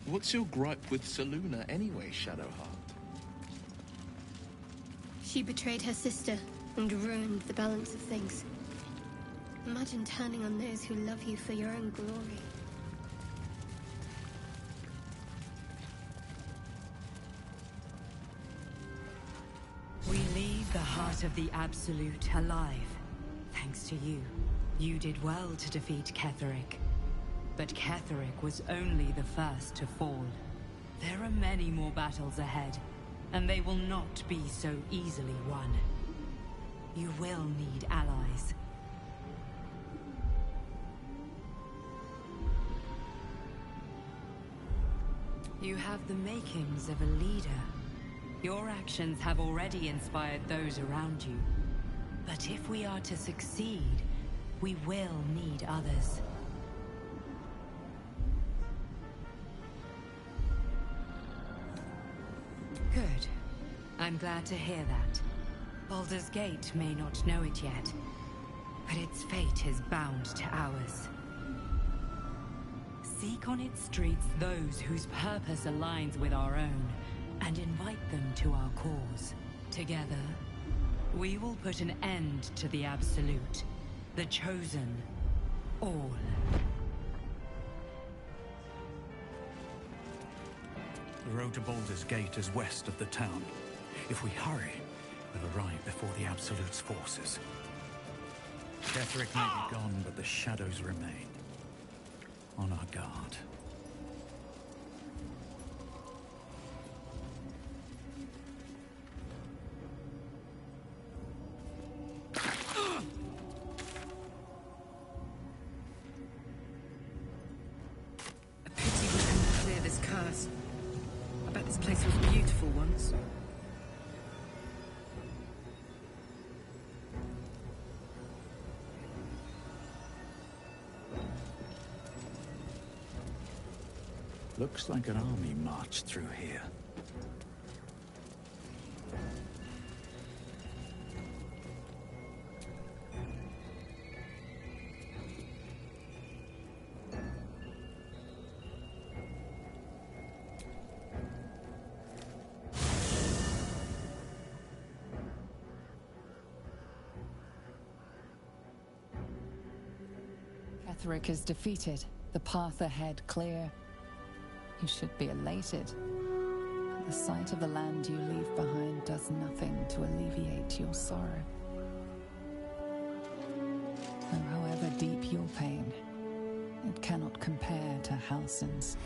What's your gripe with Selûne anyway, Shadowheart? She betrayed her sister and ruined the balance of things. Imagine turning on those who love you for your own glory. We leave the heart of the Absolute alive. Thanks to you. You did well to defeat Ketheric. But Ketheric was only the first to fall. There are many more battles ahead, and they will not be so easily won. You will need allies. You have the makings of a leader. Your actions have already inspired those around you. But if we are to succeed, we will need others. Good. I'm glad to hear that. Baldur's Gate may not know it yet, but its fate is bound to ours. Seek on its streets those whose purpose aligns with our own, and invite them to our cause. Together, we will put an end to the Absolute, the Chosen, all. The road to Baldur's Gate is west of the town. If we hurry, we'll arrive before the Absolute's forces. Ketheric may be gone, but the shadows remain. On our guard. A pity we couldn't clear this curse. I bet this place was beautiful once. Looks like an army marched through here. Ketheric is defeated. The path ahead clear. You should be elated. The sight of the land you leave behind does nothing to alleviate your sorrow. And however deep your pain, it cannot compare to Halsin's.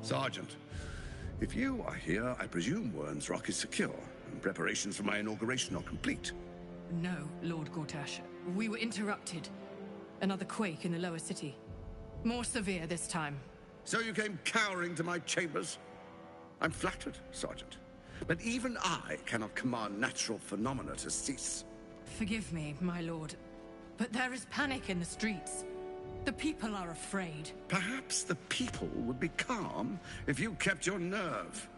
Sergeant, if you are here, I presume Wyrm's Rock is secure, and preparations for my inauguration are complete. No, Lord Gortash. We were interrupted. Another quake in the lower city. More severe this time. So you came cowering to my chambers? I'm flattered, Sergeant. But even I cannot command natural phenomena to cease. Forgive me, my lord, but there is panic in the streets. The people are afraid. Perhaps the people would be calm if you kept your nerve.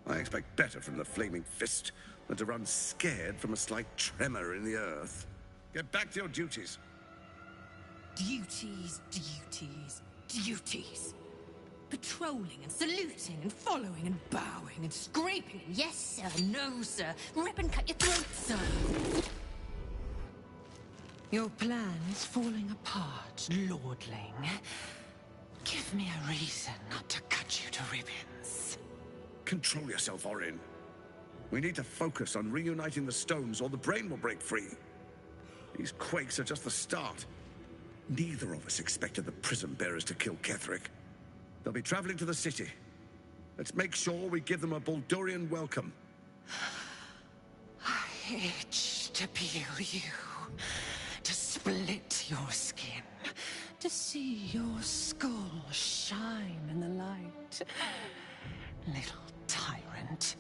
I expect better from the Flaming Fist than to run scared from a slight tremor in the earth. Get back to your duties. Duties, duties, duties. Patrolling and saluting and following and bowing and scraping. Yes, sir. No, sir. Rip and cut your throat, sir. Your plan's falling apart, lordling. Give me a reason not to cut you to ribbons. Control yourself, Orin. We need to focus on reuniting the stones or the brain will break free. These quakes are just the start. Neither of us expected the Prism Bearers to kill Ketheric. They'll be traveling to the city. Let's make sure we give them a Baldurian welcome. I itch to peel you, to split your skin, to see your skull shine in the light. Little tyrant.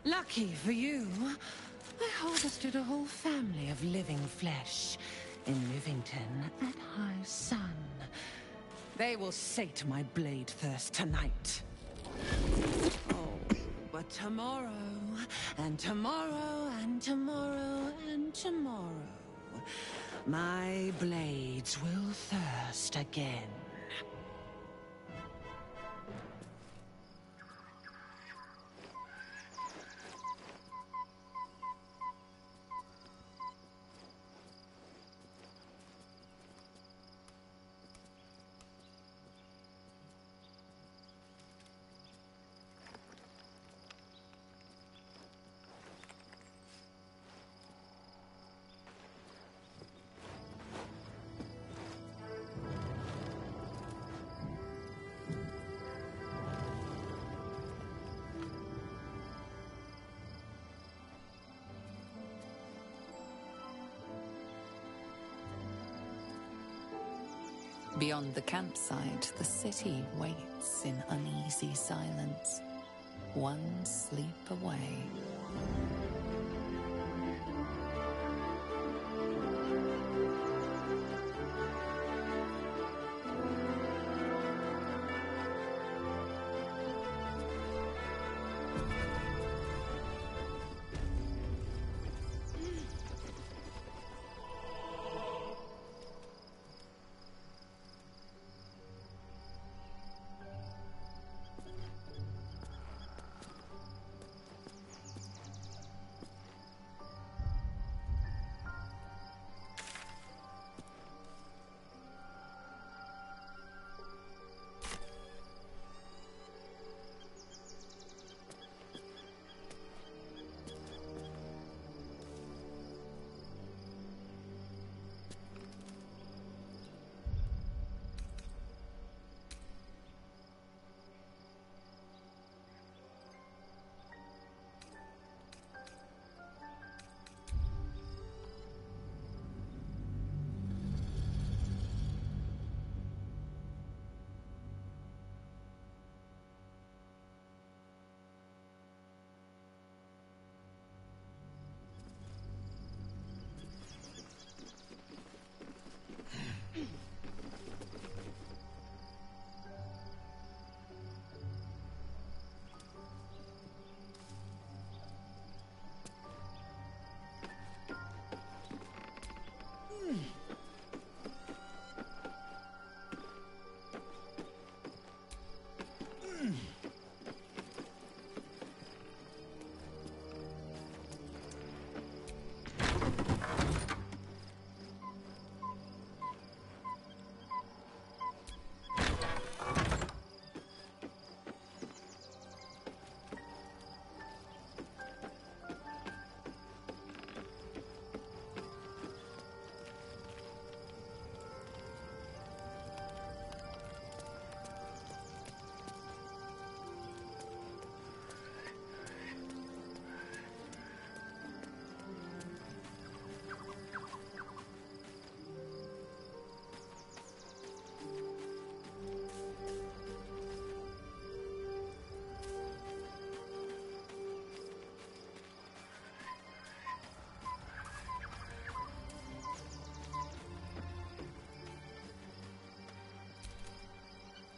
Lucky for you, I harvested a whole family of living flesh in Rivington at high sun. They will sate my blade thirst tonight. Oh, but tomorrow, and tomorrow, and tomorrow, and tomorrow, my blades will thirst again. Beyond the campsite, the city waits in uneasy silence, one sleep away.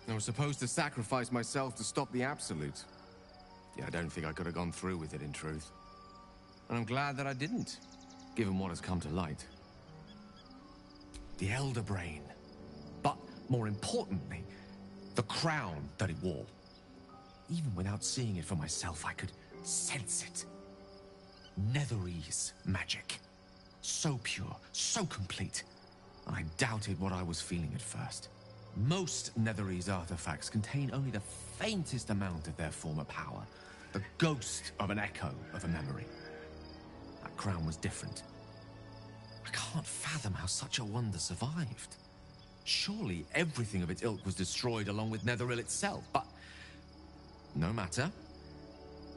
I was supposed to sacrifice myself to stop the Absolute. Yeah, I don't think I could have gone through with it, in truth. And I'm glad that I didn't, given what has come to light. The Elder Brain. But, more importantly, the crown that it wore. Even without seeing it for myself, I could sense it. Netherese magic. So pure, so complete. I doubted what I was feeling at first. Most Netherese artifacts contain only the faintest amount of their former power, the ghost of an echo of a memory. That crown was different. I can't fathom how such a wonder survived. Surely everything of its ilk was destroyed along with Netheril itself, but no matter.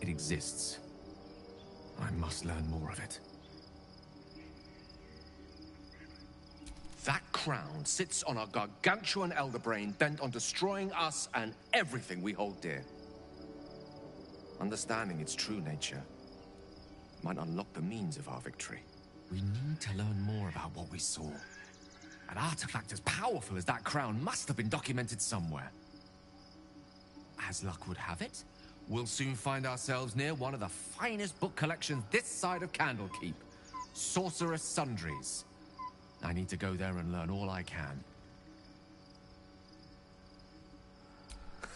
It exists. I must learn more of it. That crown sits on a gargantuan elder brain bent on destroying us and everything we hold dear. Understanding its true nature might unlock the means of our victory. We need to learn more about what we saw. An artifact as powerful as that crown must have been documented somewhere. As luck would have it, we'll soon find ourselves near one of the finest book collections this side of Candlekeep. Sorcerous Sundries. I need to go there and learn all I can.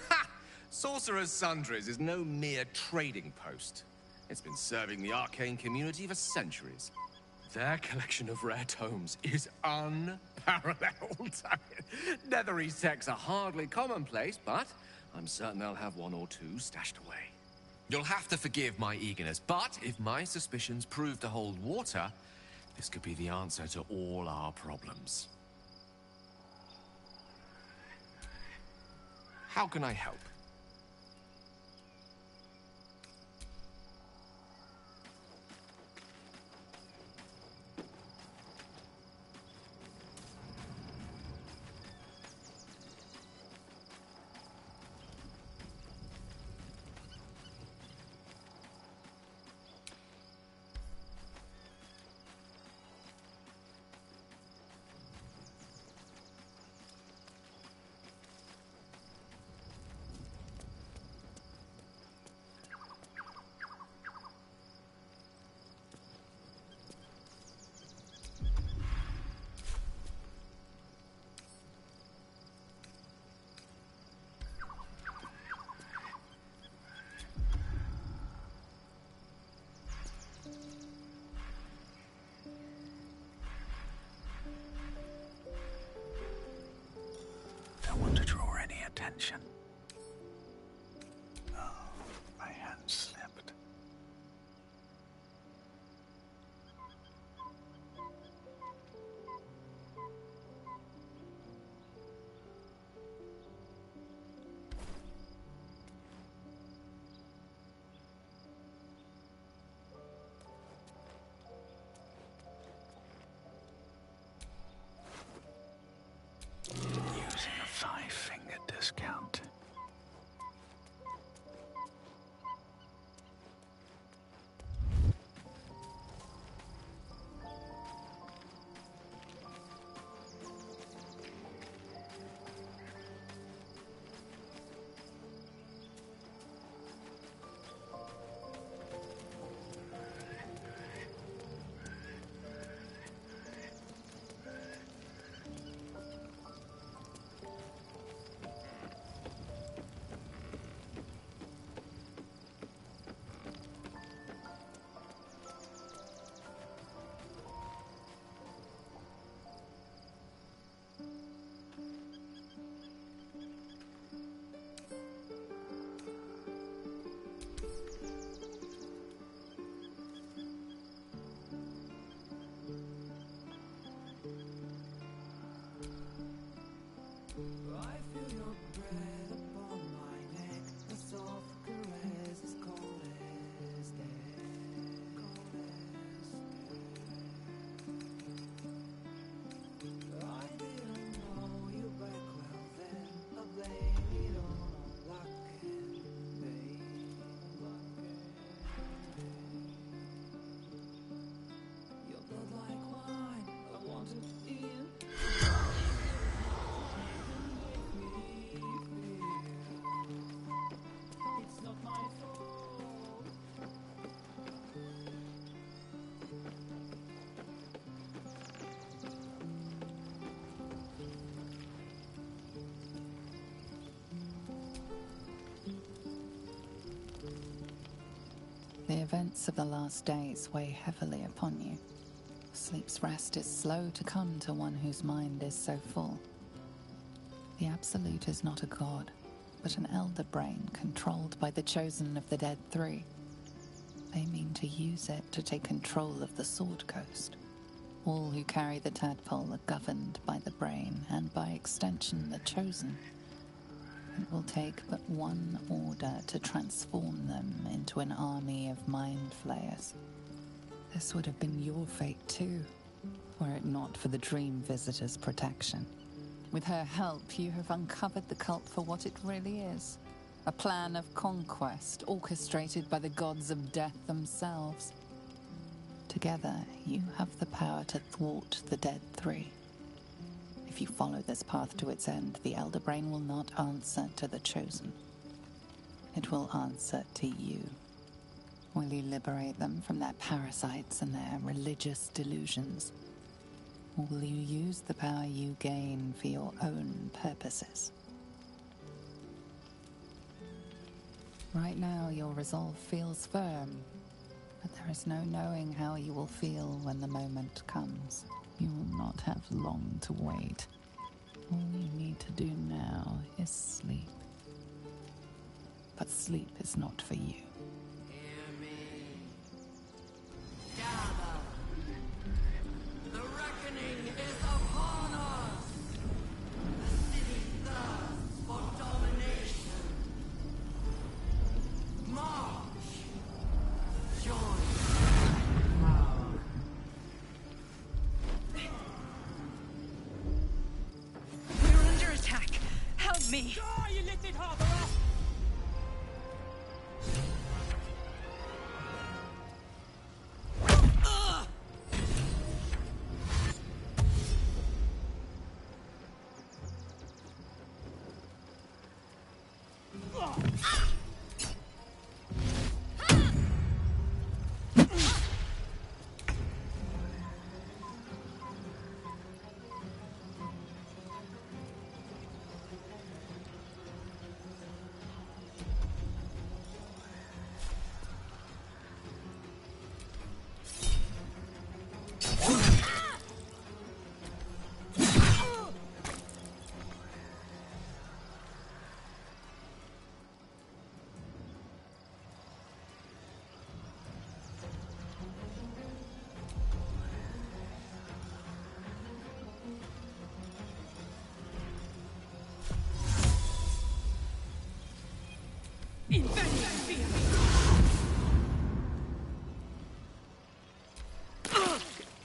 Ha! Sorcerer's Sundries is no mere trading post. It's been serving the arcane community for centuries. Their collection of rare tomes is unparalleled. Netherese texts are hardly commonplace, but I'm certain they'll have one or two stashed away. You'll have to forgive my eagerness, but if my suspicions prove to hold water, this could be the answer to all our problems. How can I help? Don't want to draw any attention. Oh, my hand slipped. Using a five-finger discount. The events of the last days weigh heavily upon you. Sleep's rest is slow to come to one whose mind is so full. The Absolute is not a god, but an elder brain controlled by the chosen of the Dead Three. They mean to use it to take control of the Sword Coast. All who carry the tadpole are governed by the brain, and by extension the chosen. It will take but one order to transform them into an army of mind flayers. This would have been your fate too, were it not for the Dream Visitor's protection. With her help, you have uncovered the cult for what it really is. A plan of conquest orchestrated by the gods of death themselves. Together, you have the power to thwart the Dead Three. If you follow this path to its end, the Elder Brain will not answer to the Chosen. It will answer to you. Will you liberate them from their parasites and their religious delusions? Or will you use the power you gain for your own purposes? Right now, your resolve feels firm, but there is no knowing how you will feel when the moment comes. You will not have long to wait. All you need to do now is sleep. But sleep is not for you. Hear me. Gather. The reckoning is upon us. The city thirsts for domination. March. Join power. We're under attack. Help me. Die, you little harborer!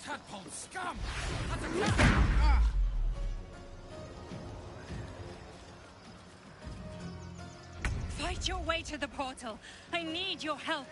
Tadpole scum! Attack! Fight your way to the portal. I need your help.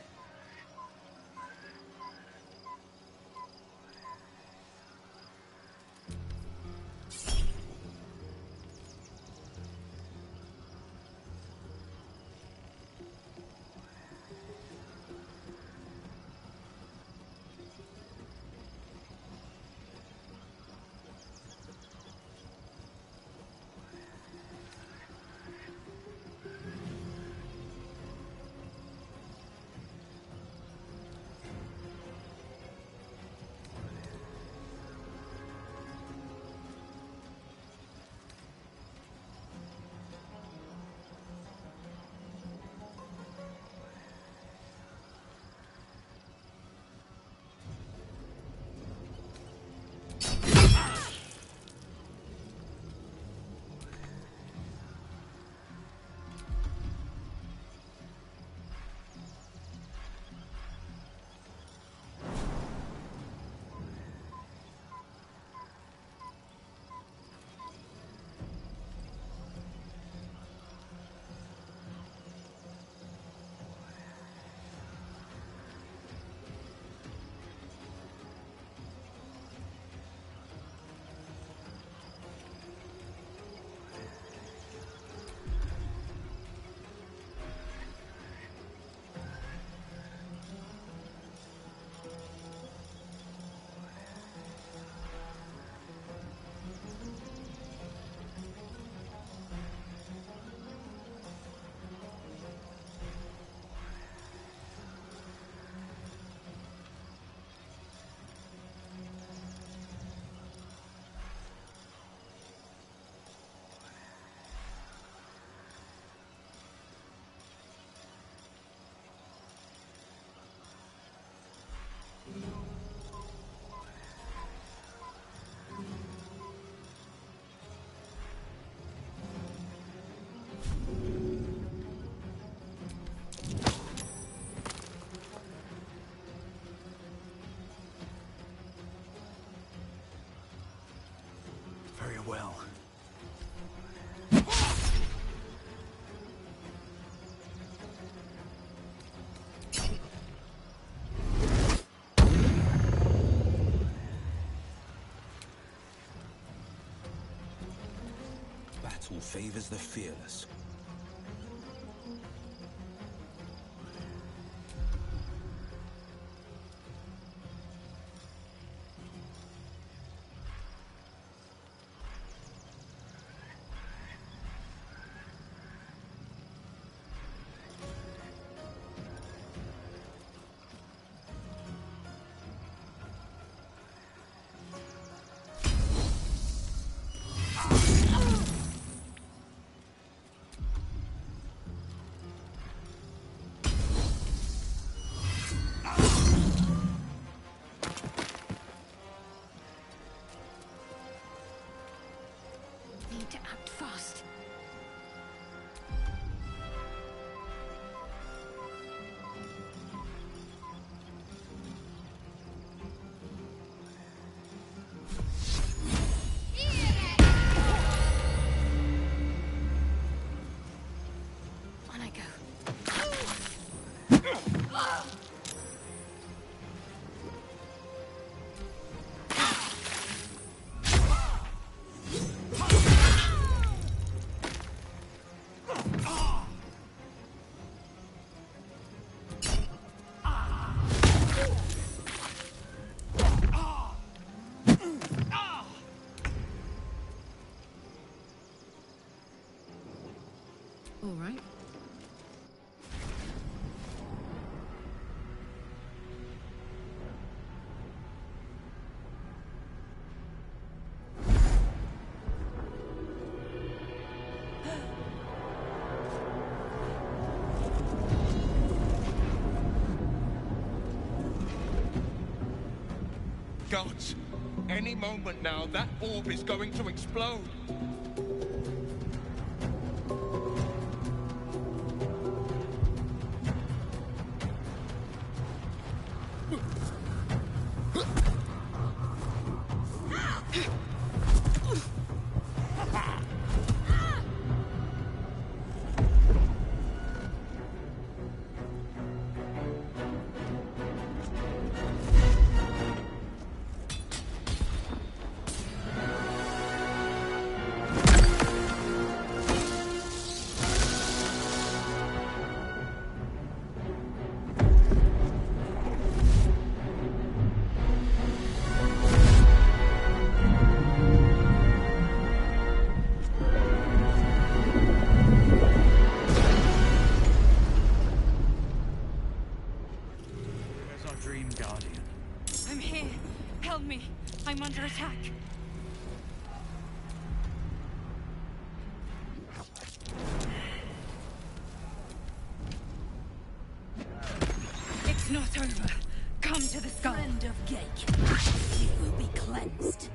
battle favors the fearless. Need to act fast. On I go. All right. Gods, any moment now, that orb is going to explode. Dream Guardian. I'm here. Help me. I'm under attack. It's not over. Come to the skull. Friend of Gake, you will be cleansed.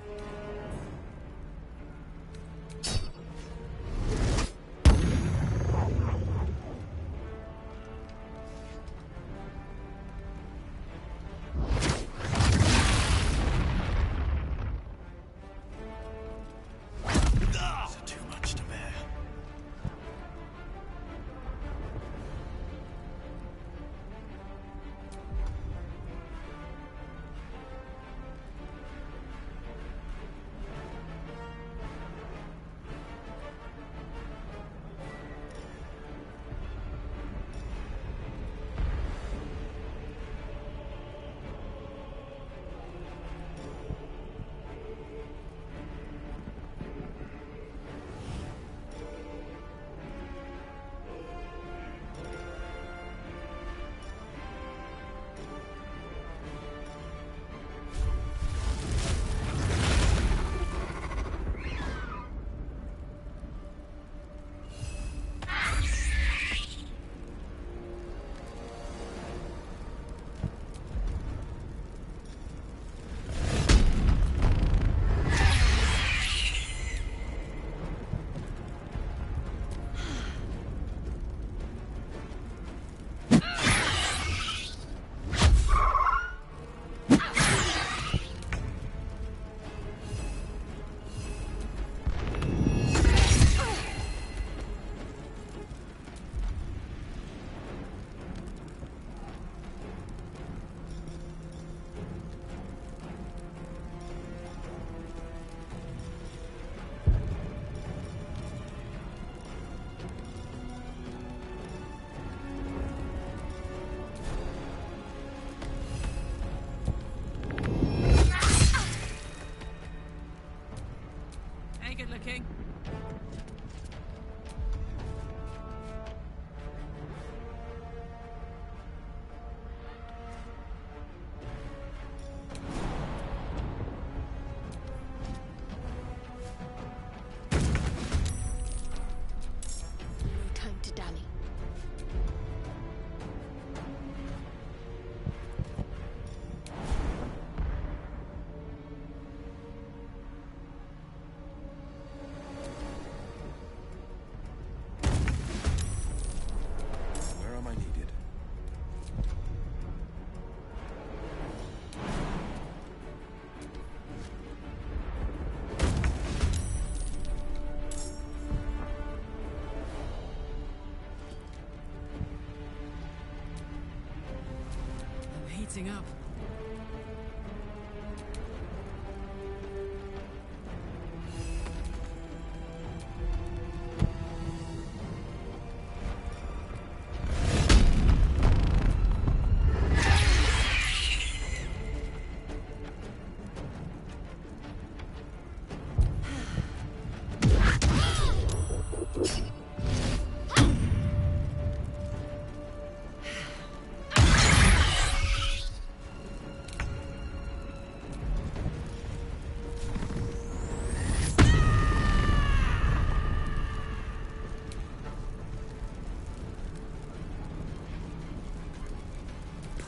heating up.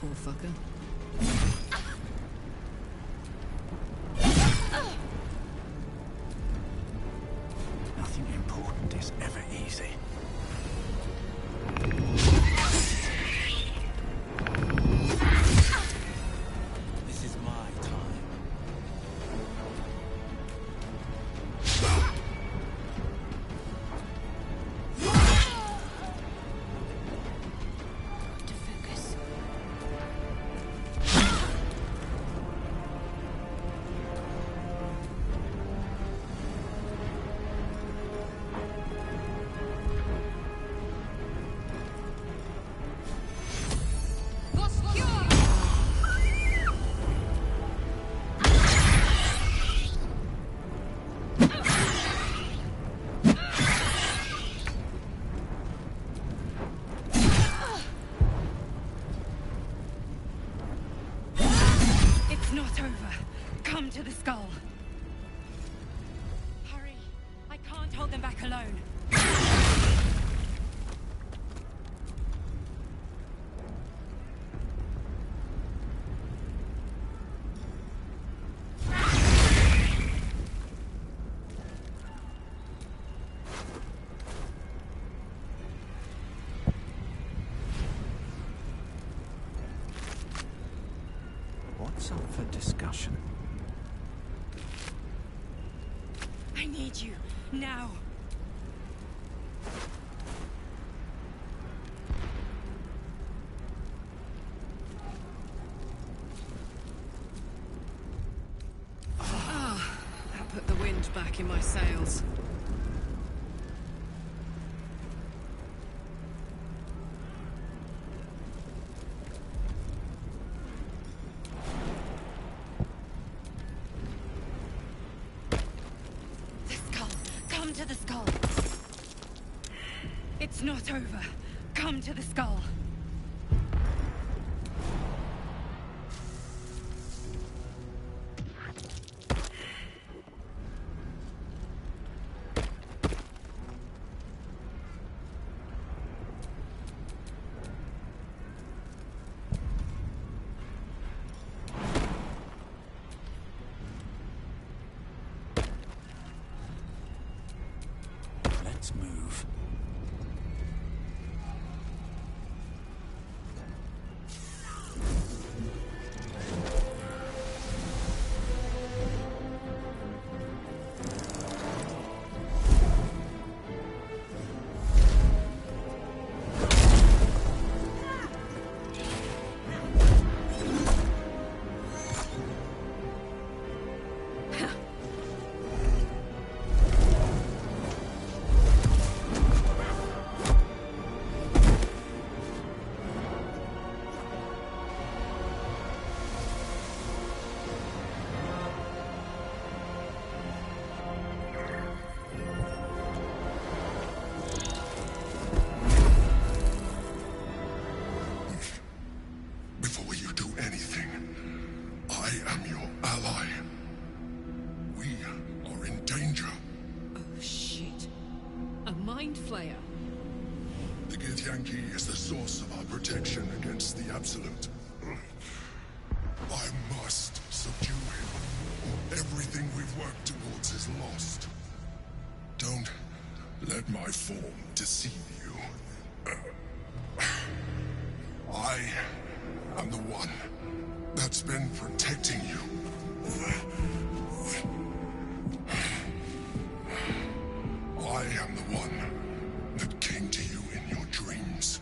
Poor fucker. Nothing important is ever easy. This is my time. To focus. It's not over. Come to the skull. Hurry. I can't hold them back alone. What's up for discussion? I need you. Now. That put the wind back in my sails. The skull. Come to the skull. It's not over. Come to the skull. Let's move. Before you do anything, I am your ally. We are in danger. Oh, shit. A mind flayer. The Githyanki is the source of our protection against the Absolute. I must subdue him, or everything we've worked towards is lost. Don't let my form deceive you. I am the one that's been protecting you. I am the one that came to you in your dreams.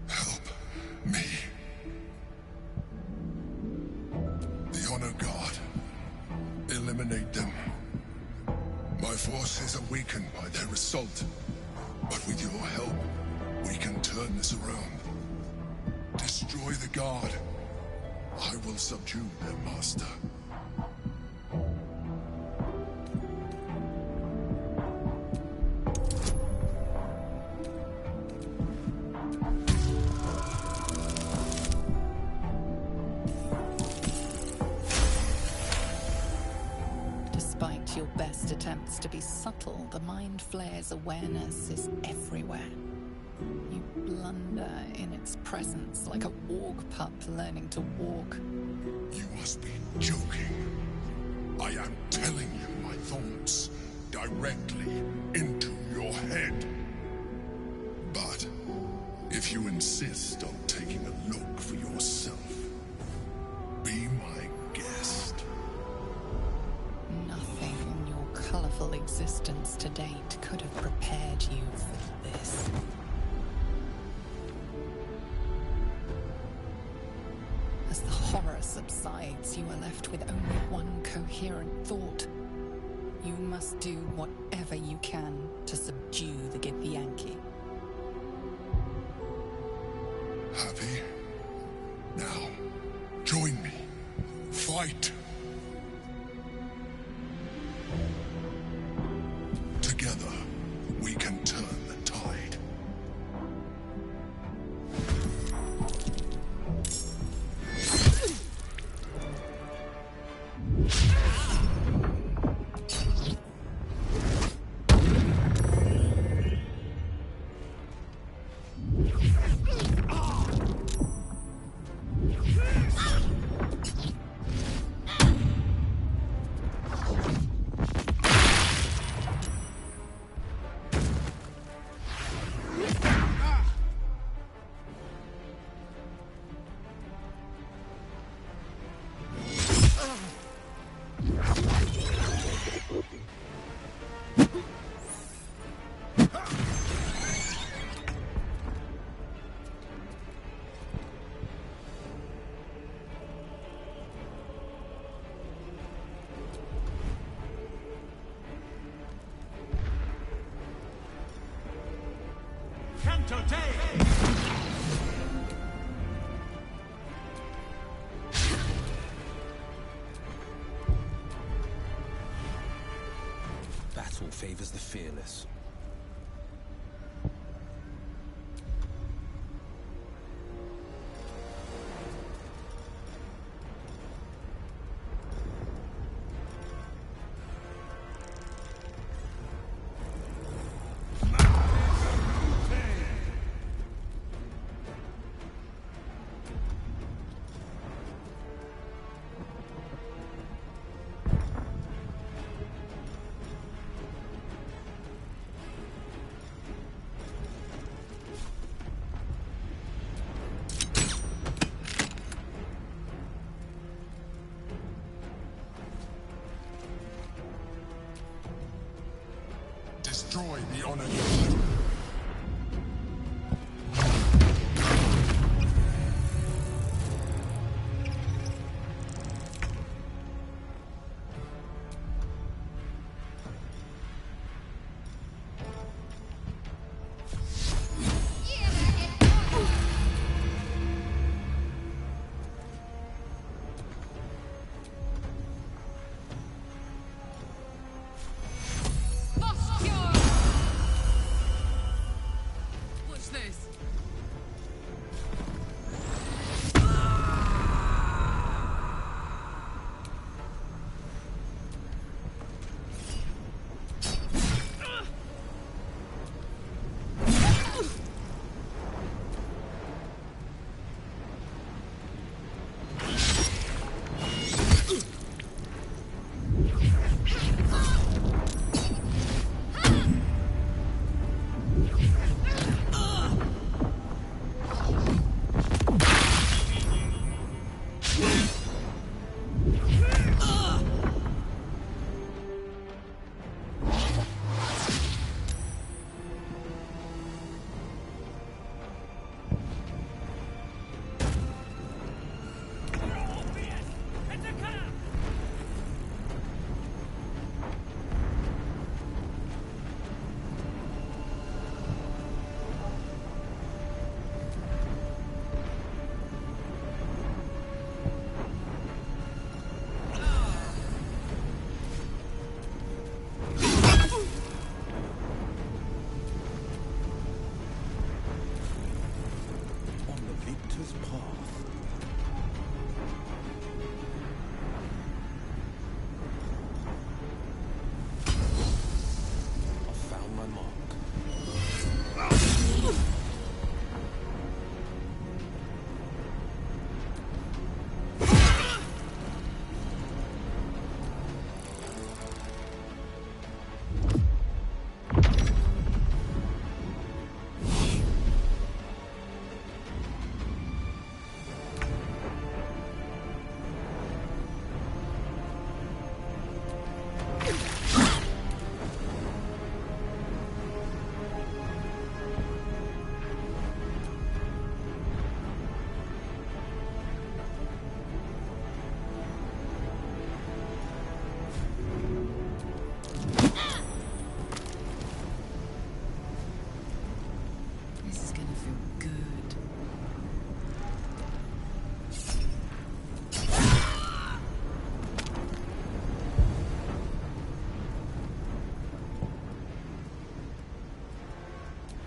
Help me. their assault. But with your help, we can turn this around. Destroy the guard. I will subdue their master. Despite your best attempts to be subtle, the Mind Flayer's awareness is everywhere. You blunder in its presence like a warg pup learning to walk. You must be joking. I am telling you my thoughts directly into your head. But if you insist on taking a look for yourself, be my guest. Nothing in your colorful existence to date could have prepared you for this. As the horror subsides, you are left with only one coherent thought. You must do whatever you can to subdue the Githyanki. Happy? Now, join me. Fight! Together, we can turn the tide. Battle favors the fearless. Destroy the honor.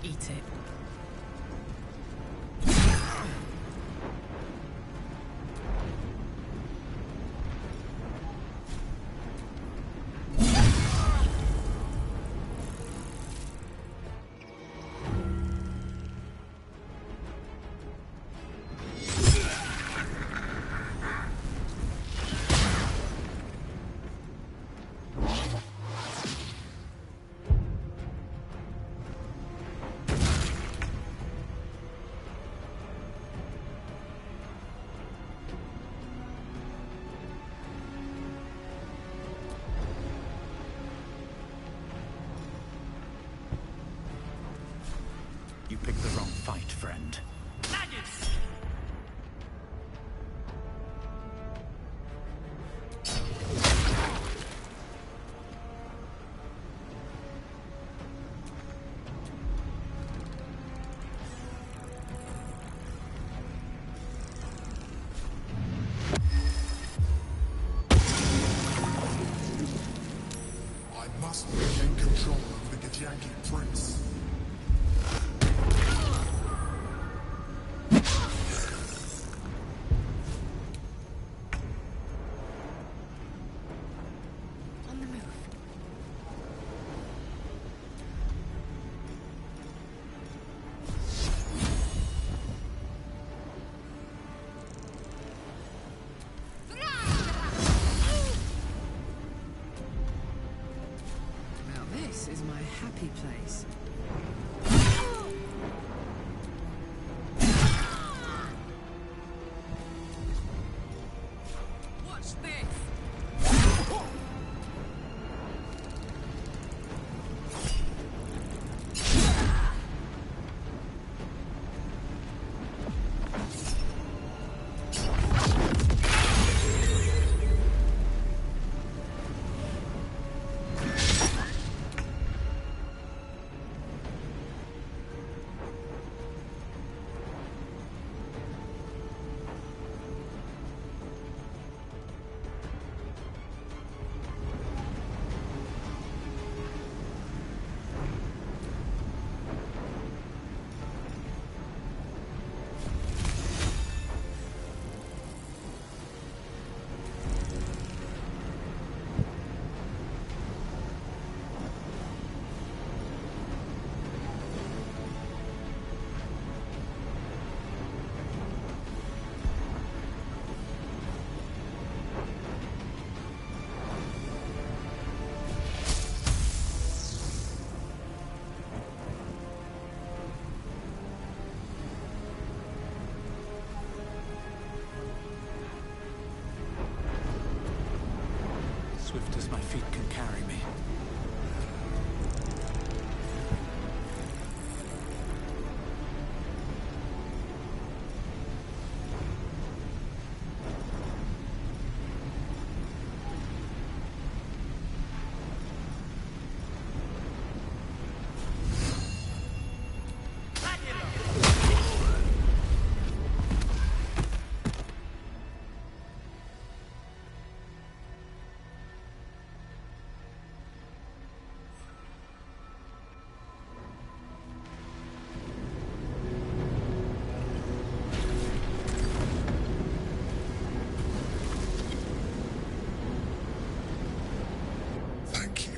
Eat it. You picked the wrong fight, friend. I must regain control over the Githyanki prince. On the move. Now this is my happy place. Watch this! Swift as my feet can carry me. Thank you.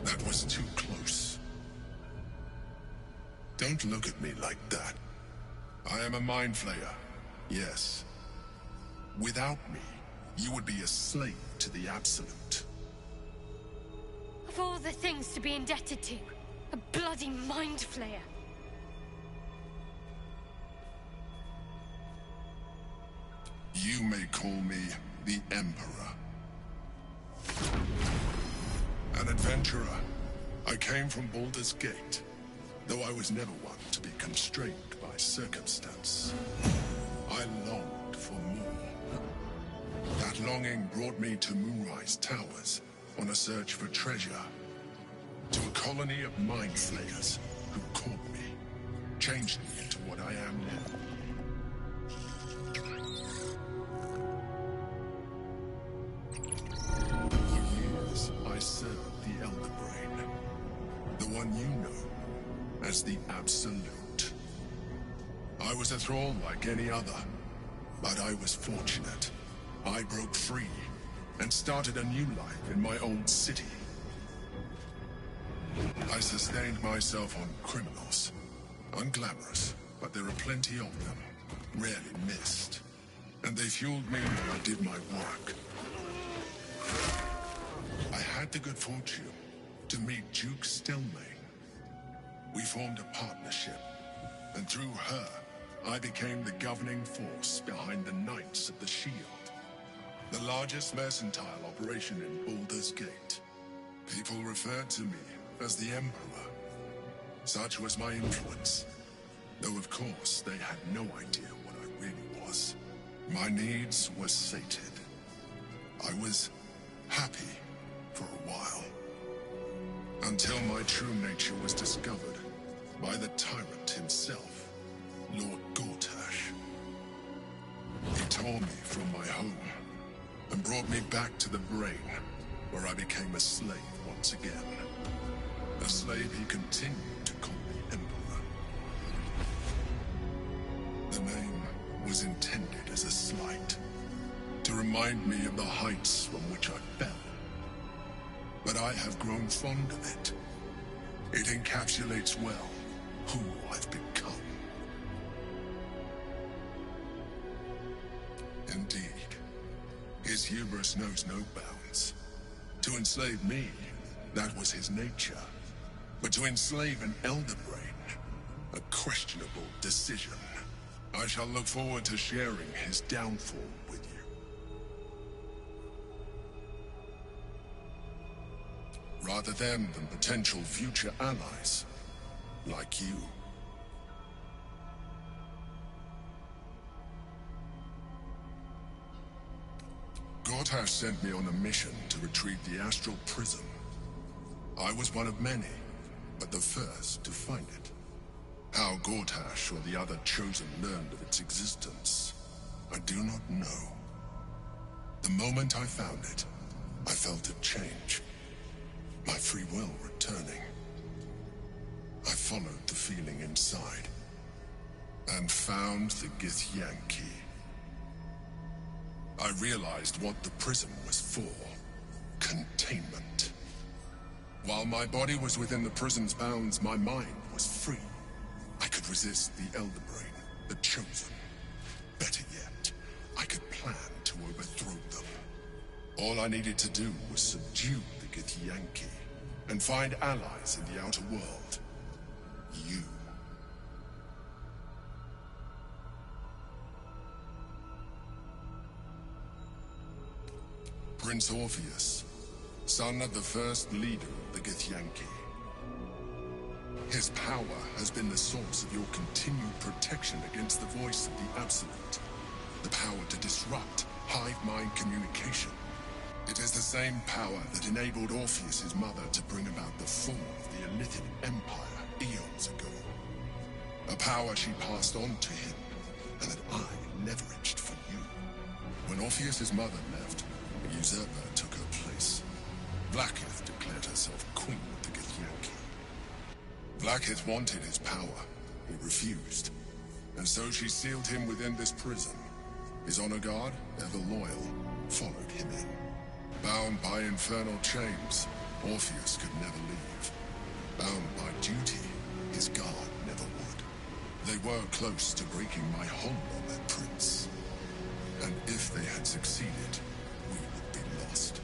That was too close. Don't look at me like that. I am a mind flayer, yes. Without me, you would be a slave to the Absolute. Of all the things to be indebted to, a bloody mind flayer. You may call me the Emperor. An adventurer. I came from Baldur's Gate, though I was never one to be constrained by circumstance. I longed for more. That longing brought me to Moonrise Towers on a search for treasure. To a colony of mind flayers who caught me, changed me into what I am now. For years, I served the Elder Brain, the one you know as the Absolute. I was a thrall like any other, but I was fortunate. I broke free and started a new life in my own city. I sustained myself on criminals. Unglamorous, but there are plenty of them, rarely missed. And they fueled me when I did my work. I had the good fortune to meet Duke Stelmane. We formed a partnership, and through her, I became the governing force behind the Knights of the Shield, the largest mercantile operation in Baldur's Gate. People referred to me as the Emperor. Such was my influence, though of course they had no idea what I really was. My needs were sated. I was happy for a while, until my true nature was discovered by the tyrant himself, Lord Gortash. He tore me from my home and brought me back to the Brain, where I became a slave once again. A slave he continued to call me Emperor. The name was intended as a slight, to remind me of the heights from which I fell. But I have grown fond of it. It encapsulates well who I've become. Indeed, his hubris knows no bounds. To enslave me, that was his nature. But to enslave an Elder Brain, a questionable decision. I shall look forward to sharing his downfall with you. Rather them than potential future allies, like you. Gortash sent me on a mission to retrieve the Astral Prism. I was one of many, but the first to find it. How Gortash or the other Chosen learned of its existence, I do not know. The moment I found it, I felt a change. My free will returning. I followed the feeling inside, and found the Githyanki. I realized what the prism was for. Containment. While my body was within the prison's bounds, my mind was free. I could resist the Elder Brain, the Chosen. Better yet, I could plan to overthrow them. All I needed to do was subdue the Githyanki, and find allies in the outer world. You. Prince Orpheus, son of the first leader of the Githyanki. His power has been the source of your continued protection against the voice of the Absolute. The power to disrupt hive mind communication. It is the same power that enabled Orpheus's mother to bring about the fall of the Illithid Empire eons ago. A power she passed on to him, and that I leveraged for you. When Orpheus's mother left, a usurper took her place. Blackith declared herself queen of the Githyanki. Blackith wanted his power. He refused. And so she sealed him within this prison. His honor guard, ever loyal, followed him in. Bound by infernal chains, Orpheus could never leave. Bound by duty, his guard never would. They were close to breaking my hold on that prince. And if they had succeeded, we would be lost.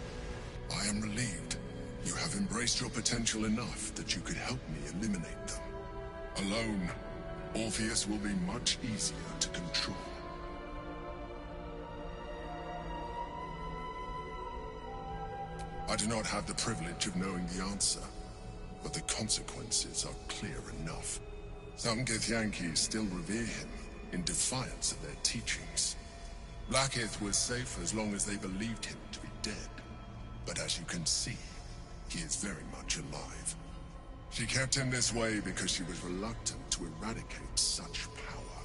I am relieved. You have embraced your potential enough that you could help me eliminate them. Alone, Orpheus will be much easier to control. I do not have the privilege of knowing the answer, but the consequences are clear enough. Some Githyanki still revere him, in defiance of their teachings. Blackith was safe as long as they believed him to be dead. But as you can see, he is very much alive. She kept him this way because she was reluctant to eradicate such power.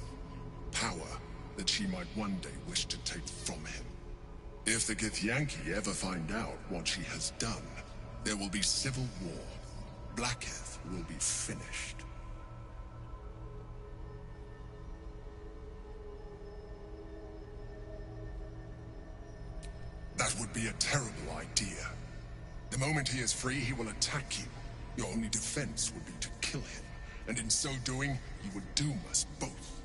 Power that she might one day wish to take from him. If the Githyanki ever find out what she has done, there will be civil war. Blackith will be finished. be a terrible idea. The moment he is free, he will attack you. Your only defense would be to kill him, and in so doing, he would doom us both.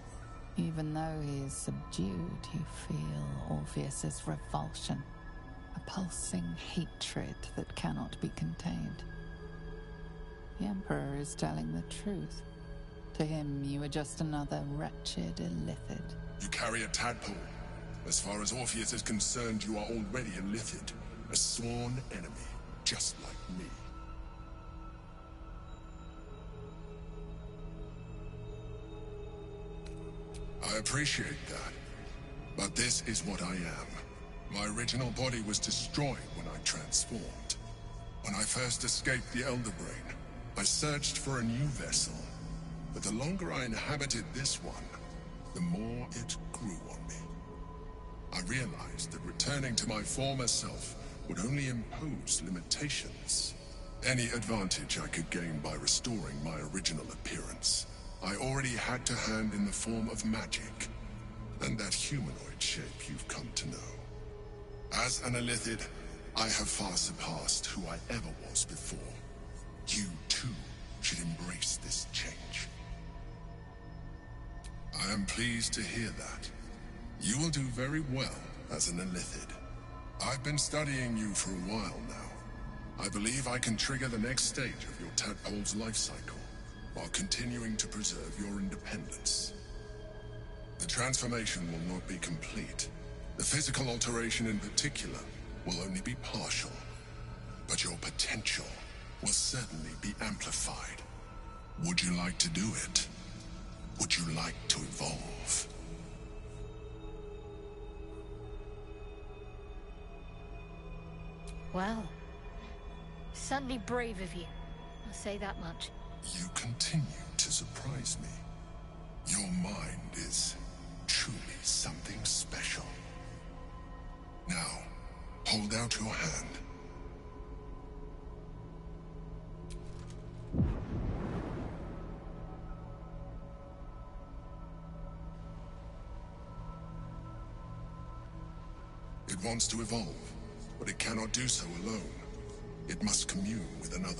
Even though he is subdued, you feel Orpheus's revulsion, a pulsing hatred that cannot be contained. The Emperor is telling the truth. To him, you are just another wretched illithid. You carry a tadpole. As far as Orpheus is concerned, you are already a illithid, a sworn enemy, just like me. I appreciate that, but this is what I am. My original body was destroyed when I transformed. When I first escaped the Elder Brain, I searched for a new vessel, but the longer I inhabited this one, the more it grew on me. I realized that returning to my former self would only impose limitations. Any advantage I could gain by restoring my original appearance, I already had to hand in the form of magic, and that humanoid shape you've come to know. As an illithid, I have far surpassed who I ever was before. You, too, should embrace this change. I am pleased to hear that. You will do very well as an illithid. I've been studying you for a while now. I believe I can trigger the next stage of your tadpole's life cycle, while continuing to preserve your independence. The transformation will not be complete. The physical alteration in particular will only be partial, but your potential will certainly be amplified. Would you like to do it? Would you like to evolve? Well, certainly brave of you. I'll say that much. You continue to surprise me. Your mind is truly something special. Now, hold out your hand. It wants to evolve, but it cannot do so alone. It must commune with another.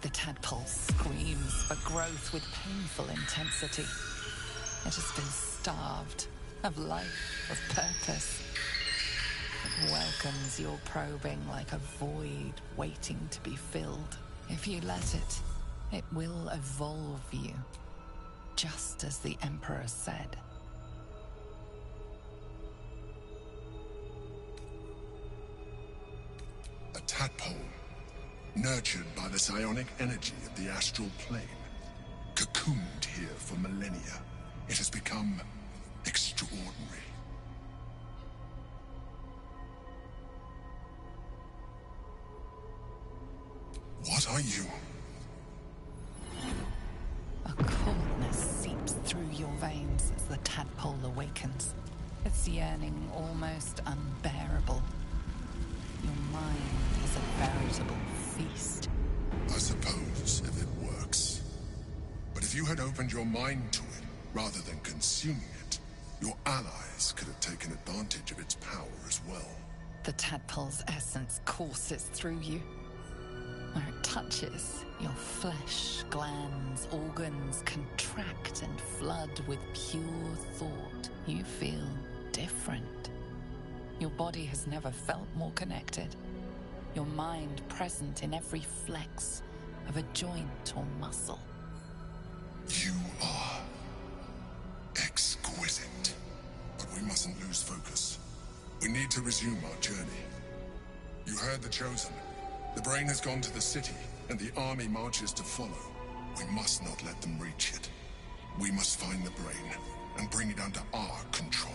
The tadpole screams for growth with painful intensity. It has been starved of life, of purpose. It welcomes your probing like a void waiting to be filled. If you let it, it will evolve you, just as the Emperor said. A tadpole, nurtured by the psionic energy of the astral plane, cocooned here for millennia. It has become extraordinary. What are you? A coldness seeps through your veins as the tadpole awakens, its yearning almost unbearable. Your mind is a veritable feast. I suppose, if it works. But if you had opened your mind to it, rather than consuming it, your allies could have taken advantage of its power as well. The tadpole's essence courses through you. Where it touches, your flesh, glands, organs contract and flood with pure thought. You feel different. Your body has never felt more connected. Your mind present in every flex of a joint or muscle. You are exquisite. But we mustn't lose focus. We need to resume our journey. You heard the Chosen. The brain has gone to the city, and the army marches to follow. We must not let them reach it. We must find the brain, and bring it under our control.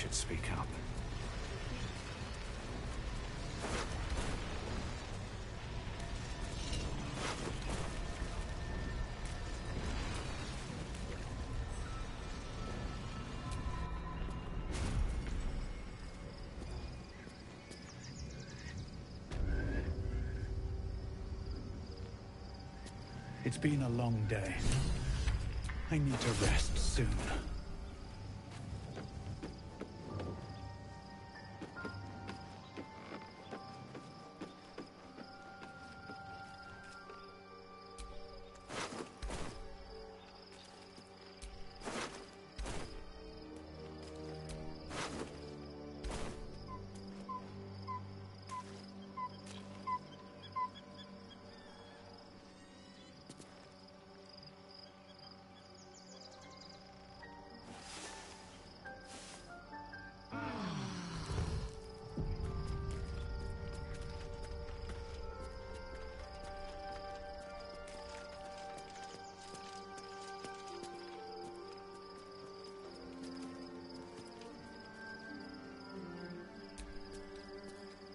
should speak up. It's been a long day. I need to rest soon.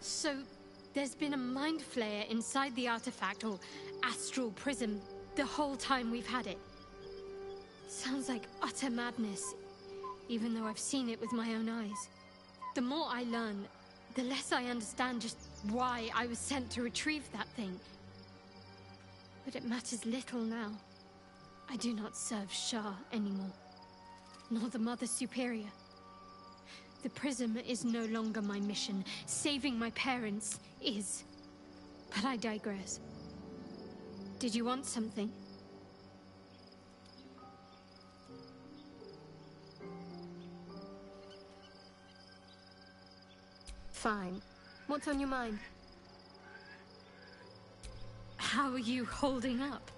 So, there's been a mind flayer inside the artifact, or astral prism, the whole time we've had it. Sounds like utter madness, even though I've seen it with my own eyes. The more I learn, the less I understand just why I was sent to retrieve that thing. But it matters little now. I do not serve Shah anymore, nor the Mother Superior. The prism is no longer my mission. Saving my parents is. But I digress. Did you want something? Fine. What's on your mind? How are you holding up?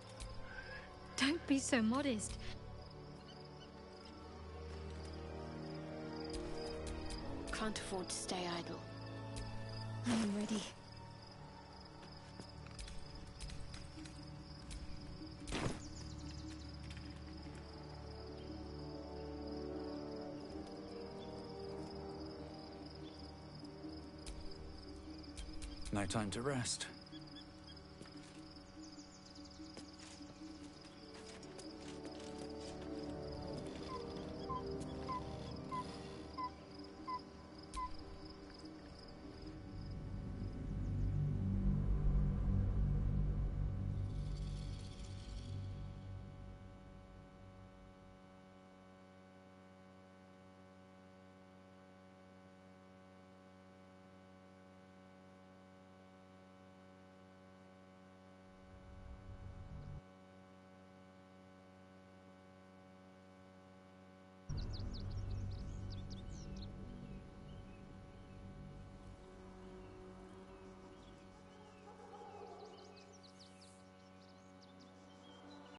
Don't be so modest. Can't afford to stay idle. I am ready. No time to rest.